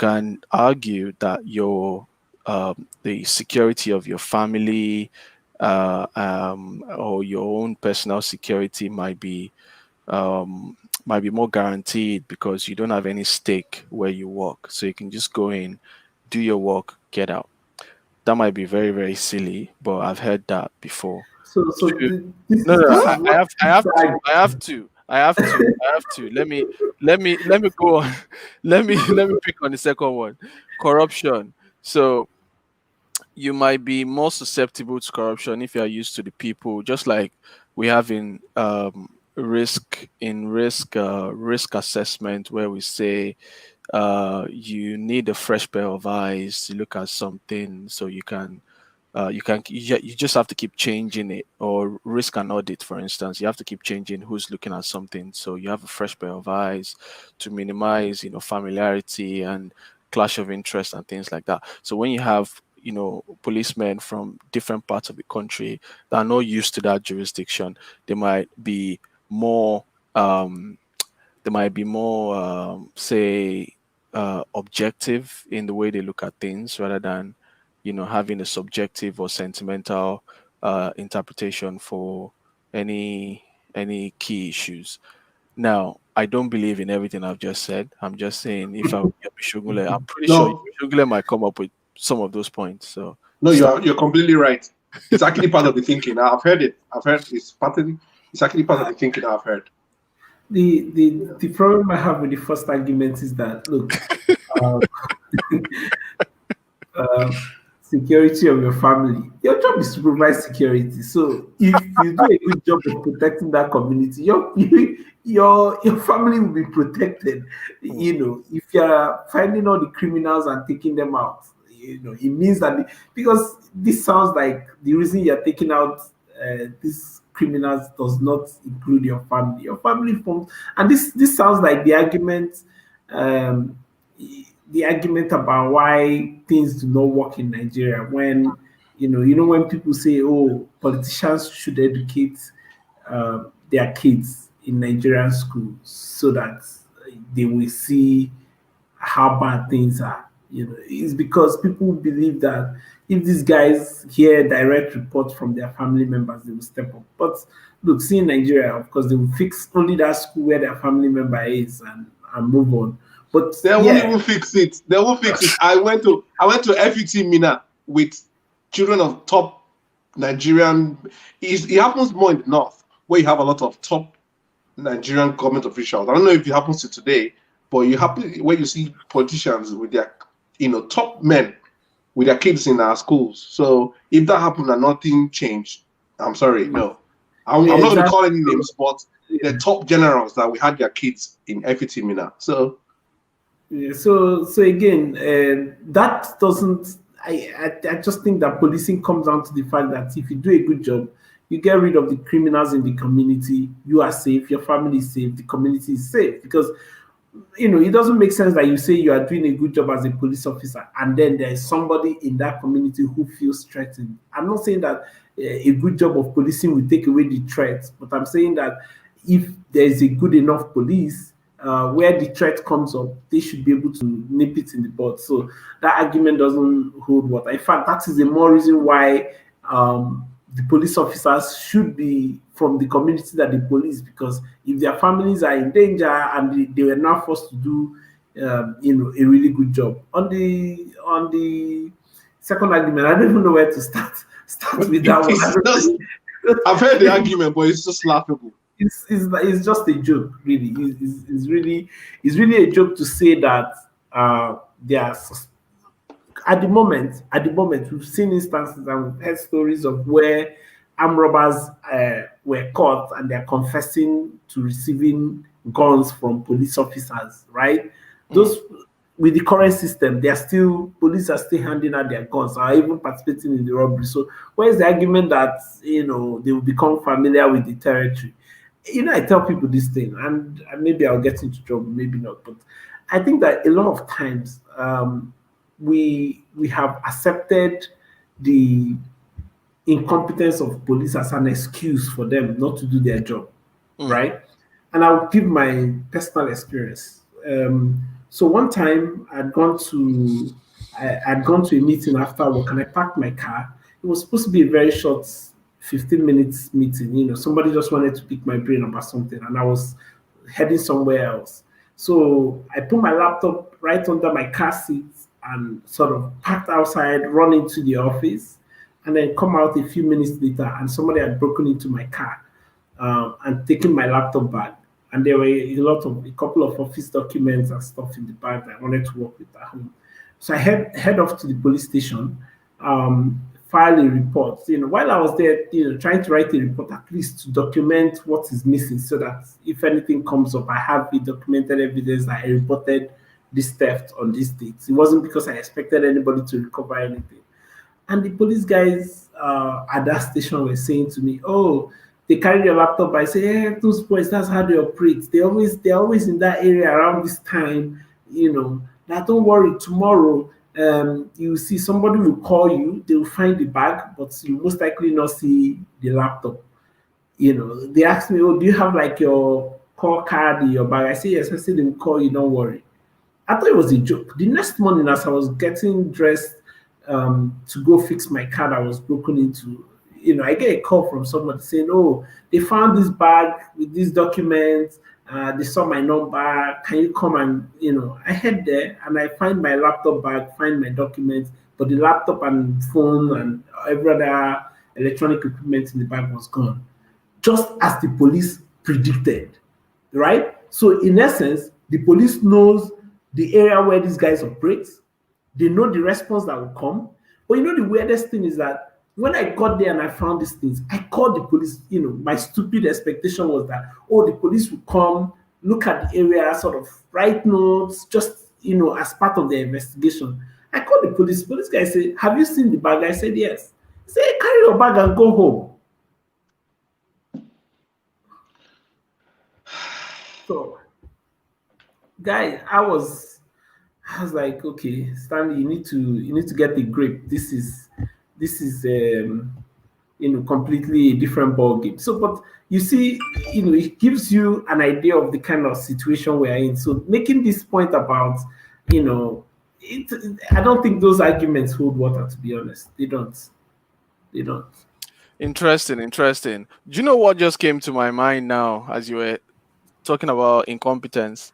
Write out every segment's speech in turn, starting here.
can argue that the security of your family or your own personal security might be more guaranteed because you don't have any stake where you work. So you can just go in, do your work, get out. That might be very, very silly, but I've heard that before. Should- no, no, this I, is I what have, I this have to, side. I have to, I have to, I have to. Let me go on. Let me pick on the second one, corruption. So you might be more susceptible to corruption if you are used to the people, just like we have in risk assessment, where we say you need a fresh pair of eyes to look at something, so you just have to keep changing it. Or risk and audit, for instance, you have to keep changing who's looking at something, so you have a fresh pair of eyes to minimize familiarity and clash of interest and things like that. So when you have policemen from different parts of the country that are not used to that jurisdiction, they might be more um say objective in the way they look at things, rather than having a subjective or sentimental interpretation for any key issues. Now, I don't believe in everything I've just said. I'm just saying, if I were Bishogule, I'm pretty sure No, Bishogule might come up with some of those points. So no, stop. you're completely right. It's actually part of the thinking. I've heard it. I've heard it's actually part of the thinking I've heard. The problem I have with the first argument is that, look, uh, uh, security of your family. Your job is to provide security. So if you do a good job of protecting that community, your family will be protected. If you're finding all the criminals and taking them out, it means that because this sounds like the reason you're taking out these criminals does not include your family. Your family forms, and this sounds like the argument. Um, the argument about why things do not work in Nigeria, when when people say, "Oh, politicians should educate their kids in Nigerian schools so that they will see how bad things are." It's because people believe that if these guys hear direct reports from their family members, they will step up. But look, see in Nigeria, of course, they will fix only that school where their family member is and move on. But They won't even fix it. They won't fix it. I went to FUT Mina with children of top Nigerian. It happens more in the north, where you have a lot of top Nigerian government officials. I don't know if it happens to today, but you happen where you see politicians with their top men with their kids in our schools. So if that happened and nothing changed, I'm sorry, no. I'm not going to call any names, but the top generals that we had their kids in FUT Mina. So. Yeah, so again, that doesn't. I just think that policing comes down to the fact that if you do a good job, you get rid of the criminals in the community. You are safe. Your family is safe. The community is safe. Because it doesn't make sense that you say you are doing a good job as a police officer, and then there is somebody in that community who feels threatened. I'm not saying that a good job of policing will take away the threats, but I'm saying that if there is a good enough police. Where the threat comes up, they should be able to nip it in the bud. So that argument doesn't hold water. In fact, that is the more reason why the police officers should be from the community that they police, because if their families are in danger and they were not forced to do, a really good job. On the second argument, I don't even know where to start with that one. I've heard the argument, but it's just laughable. It's just a joke, really. It's really a joke to say that there are, at the moment we've seen instances and we've heard stories of where armed robbers were caught and they're confessing to receiving guns from police officers, right? Those with the current system, police are still handing out their guns, are even participating in the robbery. So where's the argument that they will become familiar with the territory? I tell people this thing, and maybe I'll get into trouble, maybe not, but I think that a lot of times we have accepted the incompetence of police as an excuse for them not to do their job, right? And I'll give my personal experience. So one time I'd gone to a meeting after work and I parked my car. It was supposed to be a very short 15 minutes meeting. Somebody just wanted to pick my brain about something and I was heading somewhere else. So I put my laptop right under my car seat and sort of parked outside, run into the office, and then come out a few minutes later and somebody had broken into my car and taken my laptop bag. And there were a couple of office documents and stuff in the bag that I wanted to work with at home. So I head off to the police station, file a report. While I was there, trying to write a report at least to document what is missing, so that if anything comes up, I have the documented evidence that I reported this theft on this date. It wasn't because I expected anybody to recover anything. And the police guys at that station were saying to me, "Oh, they carry your laptop." I say, "Yeah, those boys, that's how they operate. They're always in that area around this time. Now don't worry, tomorrow you see somebody will call you, they will find the bag, but you most likely not see the laptop." They asked me, "Oh, do you have like your call card in your bag?" I say, "Yes." I said, "They will call you, don't worry." I thought it was a joke. The next morning, as I was getting dressed to go fix my car that was broken into, I get a call from somebody saying, "Oh, they found this bag with these documents. They saw my number. Can you come?" And I head there and I find my laptop bag, find my documents, but the laptop and phone and every other electronic equipment in the bag was gone, just as the police predicted, right? So in essence, the police knows the area where these guys operate. They know the response that will come. But the weirdest thing is that when I got there and I found these things, I called the police. My stupid expectation was that, oh, the police will come, look at the area, sort of write notes, just, as part of the investigation. I called the police. Police guy said, "Have you seen the bag?" I said, "Yes." He said, "Carry your bag and go home." So, guy, I was like, "Okay, Stanley, you need to get the grip. This is completely a different ball game." So, but you see, it gives you an idea of the kind of situation we're in. So, making this point about, I don't think those arguments hold water. To be honest, they don't. They don't. Interesting, interesting. Do you know what just came to my mind now as you were talking about incompetence?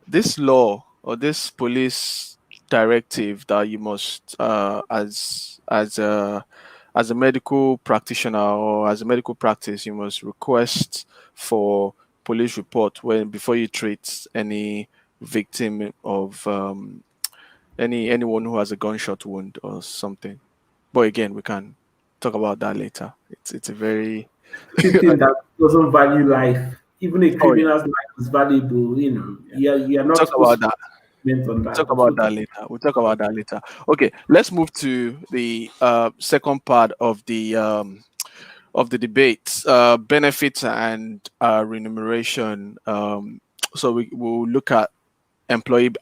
This law or this police directive that you must, as a medical practitioner or as a medical practice, you must request for police report when before you treat any victim of anyone who has a gunshot wound or something. But again, we can talk about that later. It's a very Anything that doesn't value life, even a oh yeah. criminal's life is valuable. Yeah. You're We'll not talk supposed about to that. comment on We'll that. talk But about that later. We'll talk about that later. Okay, let's move to the second part of the debate, benefits and remuneration. So will look at employee.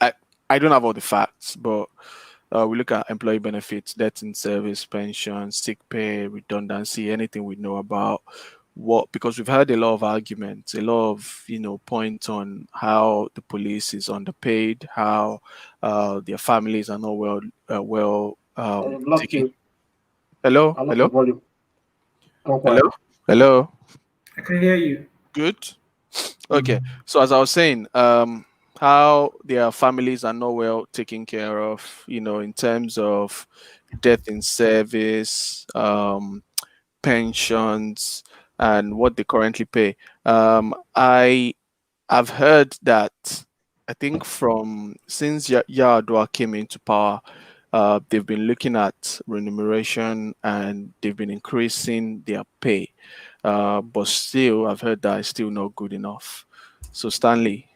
I don't have all the facts, but we look at employee benefits, death in service, pension, sick pay, redundancy, anything we know about what, because we've had a lot of arguments, a lot of points on how the police is underpaid, how their families are not well I lost taken. you. Hello, I lost hello, the volume. Go hello, quiet. hello. I can hear you. Good. Okay. So as I was saying, how their families are not well taken care of, in terms of death in service, pensions, and what they currently pay. I've heard that I think from since Yar'Adua came into power, they've been looking at remuneration and they've been increasing their pay. But still, I've heard that it's still not good enough. So, Stanley,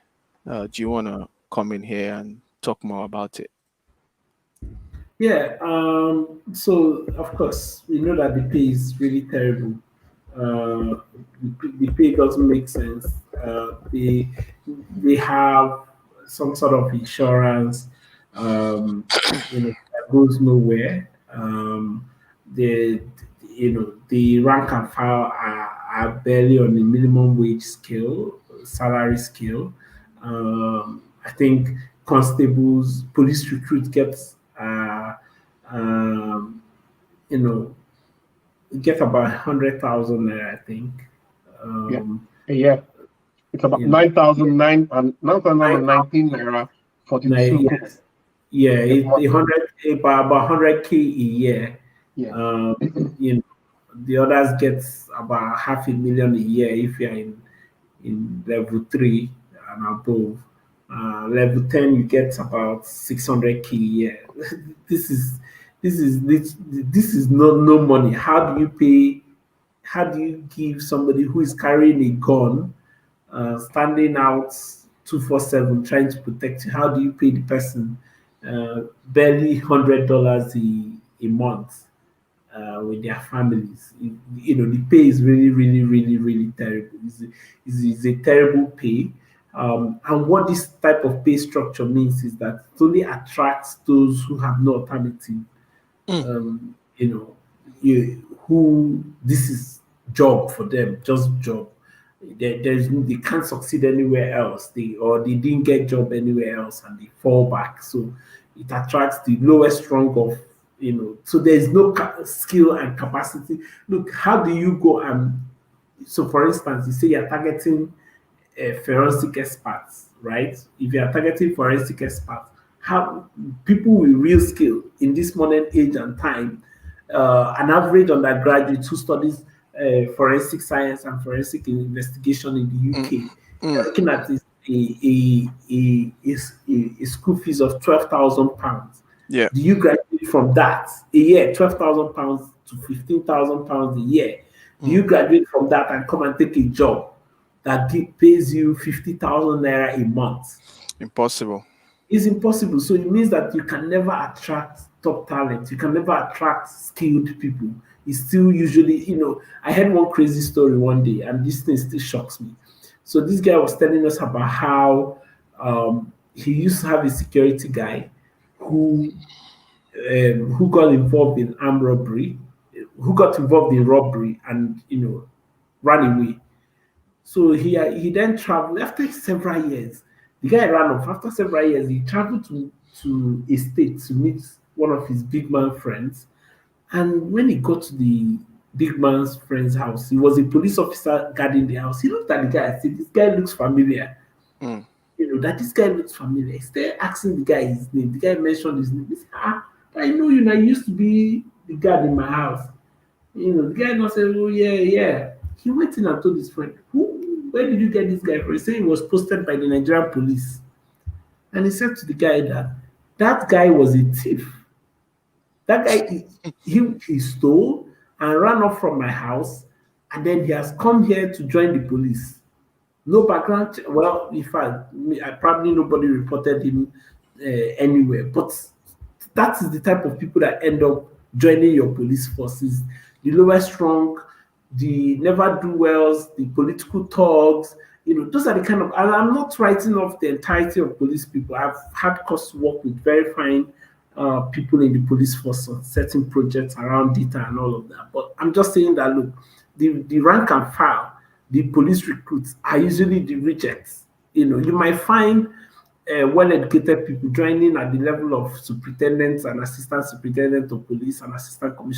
do you want to come in here and talk more about it? Yeah. So of course we know that the pay is really terrible. The pay doesn't make sense. They have some sort of insurance, that goes nowhere. The the rank and file are barely on the minimum wage scale, salary scale. I think constables, police recruits gets um, you know, get about 100,000 naira, I think. Yeah. Um, Yeah. It's about you know, 9,009 and 9,019 naira 42 kobo yes, yeah, a month. about 100K a year. Yeah. You know, the others get about 500,000 a year if you're in level 3 and above. Level 10, you get about 600K a year. this is this is no money. How do you pay? How do you give somebody who is carrying a gun, standing out 247 trying to protect you? How do you pay the person barely $100 a month with their families? You know, the pay is really, really, really, really terrible. It's a terrible pay. And what this type of pay structure means is that it only attracts those who have no alternative. Mm. You know, who this is job for them, just job. They can't succeed anywhere else. They didn't get job anywhere else, and they fall back. So it attracts the lowest rung of, you know. So there is no skill and capacity. Look, how do you go and, so for instance, you say you're targeting forensic experts, right? If you are targeting forensic experts, how people with real skill in this modern age and time, an average undergraduate who studies forensic science and forensic investigation in the Mm. UK, you're Mm. looking at this, a school fees of £12,000. Yeah. Do you graduate from that a year, £12,000 to £15,000 a year? Do you graduate from that and come and take a job that pays you 50,000 naira a month? Impossible. It's impossible. So it means that you can never attract top talent. You can never attract skilled people. It's still usually, you know, I heard one crazy story one day, and this thing still shocks me. So this guy was telling us about how he used to have a security guy who got involved in armed robbery, who got involved in robbery, and, you know, ran away. So he then traveled after several years. The guy ran off. After several years, he traveled to a state to meet one of his big man friends. And when he got to the big man's friend's house, he was a police officer guarding the house. He looked at the guy and said, "This guy looks familiar." Mm. You know, that this guy looks familiar. He started asking the guy his name. The guy mentioned his name. He said, I know you now. You used to be the guard in my house. You know, the guy now said, "Oh, yeah, yeah." He went in and told his friend, where did you get this guy from? He said he was posted by the Nigerian police. And he said to the guy that that guy was a thief. That guy, he stole and ran off from my house. And then he has come here to join the police. No background. Well, in fact, probably nobody reported him anywhere. But that is the type of people that end up joining your police forces. The lowest rung, the never do wells, the political thugs. You know, those are the kind of. And I'm not writing off the entirety of police people. I've had cause to work with very fine people in the police force on certain projects around data and all of that. But I'm just saying that, look, the rank and file, the police recruits are usually the rejects. You know, you might find well-educated people joining at the level of superintendents and assistant superintendent of police and assistant commissioner